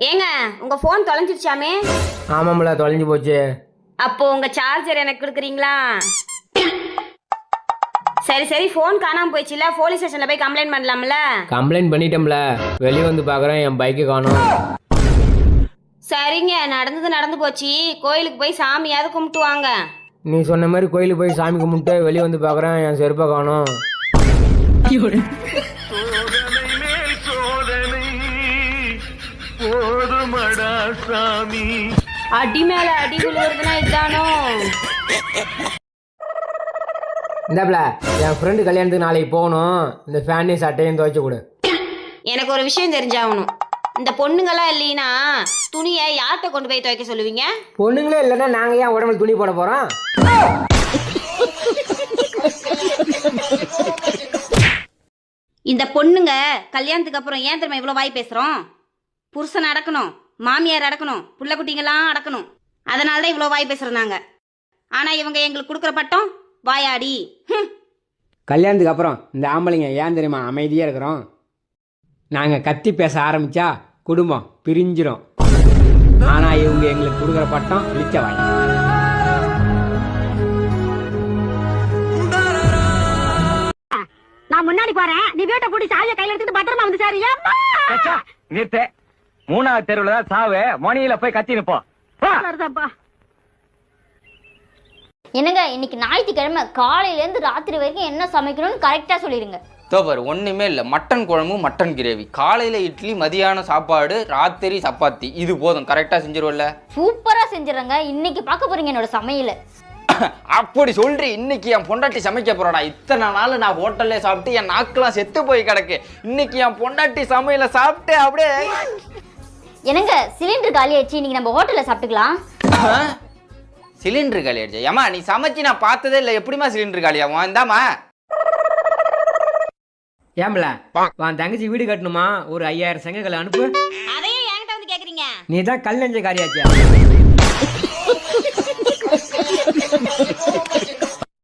ஏங்க உங்க போன் தொலைஞ்சிருச்சாமே? ஆமாம்ல, தொலைஞ்சு போச்சு. அப்போ உங்க சார்ஜர் எனக்கு கொடுக்குறீங்களா? சரி சரி, போன் காணாம போயிடுச்சுல, போலீஸ் ஸ்டேஷன்ல போய் கம்ப்ளைண்ட் பண்ணலாம்ல? கம்ப்ளைண்ட் பண்ணிட்டோம்ல, வெளியே வந்து பார்க்குறேன் என் பைக்கு காணோம். சரிங்க, நடந்தது நடந்து போச்சு. கோயிலுக்கு போய் சாமியாவது கும்பிட்டு வாங்க. நீ சொன்ன மாதிரி கோயிலுக்கு போய் சாமி கும்பிட்டு வெளியே வந்து பார்க்குறேன் என் செருப்பை காணோம். அடி மேல அடி விழுவுறதுன்னா இதுதானோ? இந்தாப்ல, என் ஃப்ரெண்டு கல்யாணத்துக்கு நாளைக்கு போகணும். இந்த ஃபேனையும் சட்டையும் துவைச்சு கொடு. எனக்கு ஒரு விஷயம் தெரிஞ்சாகணும். இந்த பொண்ணுங்கெல்லாம் இல்லைன்னா துணியை யார்கிட்ட கொண்டு போய் துவைக்க சொல்லுவீங்க? பொண்ணுங்களே இல்லைன்னா நாங்கள் ஏன் உடம்புல துணி போட போகிறோம்? இந்த பொண்ணுங்க கல்யாணத்துக்கு அப்புறம் ஏன் தெரியுமா இவ்வளோ வாய் பேசுகிறோம்? புருஷன் அடக்கணும், மாமியார் அடக்கணும், புள்ள குட்டிங்கெல்லாம் அடக்கணும். அதனால தான் இவ்வளோ வாய் பேசுகிறாங்க. ஆனால் இவங்க எங்களுக்கு கொடுக்குற பட்டம் வாயாடி. கல்யாணத்துக்கு அப்புறம் இந்த ஆம்பளைங்க ஏன் தெரியுமா அமைதியாக இருக்கிறோம்? நாங்கள் கத்தி பேச ஆரம்பித்தா குடும்பம் பிரிஞ்சிடும். ஆனால் இவங்க எங்களுக்கு கொடுக்குற பட்டம் இழிச்ச வாய். நான் முன்னாடி போறேன், நீ வீட்டை பூட்டி சாவியை கையில எடுத்துட்டு பத்திரமா வந்து சார். நிறுத்து. 3வது தெருவுல தான் சாவு. மணியில போய் கத்தி நிப்போம். என்னங்க, இன்னைக்கு ஞாயிற்றுக்கிழமை காலையிலேருந்து ராத்திரி வரைக்கும் என்ன சமைக்கணும்னு கரெக்டாக சொல்லிடுங்க. தோப்பர் ஒன்றுமே இல்லை. மட்டன் குழம்பு, மட்டன் கிரேவி, காலையில் இட்லி, மதியானம் சாப்பாடு, ராத்திரி சப்பாத்தி. இது போதும், கரெக்டாக செஞ்சிருவல்ல? சூப்பராக செஞ்சிடறேங்க. இன்னைக்கு பார்க்க போறீங்க என்னோட சமையல. அப்படி சொல்றி. இன்னைக்கு என் பொண்டாட்டி சமைக்க போறாடா. இத்தனை நாள் நான் ஹோட்டல்ல சாப்பிட்டு என் நாக்கெல்லாம் செத்து போய் கிடக்கு. இன்னைக்கு என் பொண்டாட்டி சமையல சாப்பிட்டு அப்படியே. என்னங்க, சிலிண்டர் காலி ஆயிடுச்சு, இன்னைக்கு நம்ம ஹோட்டல்ல சாப்பிட்டுக்கலாம். சிலிண்டர் காலி ஆயிடுச்சு? ஏமா நீ சமைச்சு நான் பார்த்ததே இல்லை, எப்படிமா சிலிண்டர் காலியாகும்? இந்தாமா. ஏம்பல, உன் தங்கச்சி வீடு கட்டணுமா? ஒரு 5000 செங்கல் அனுப்பு. அதையே என்கிட்ட வந்து கேக்குறீங்க? நீ தான் கல் நெஞ்ச காரியாச்சா?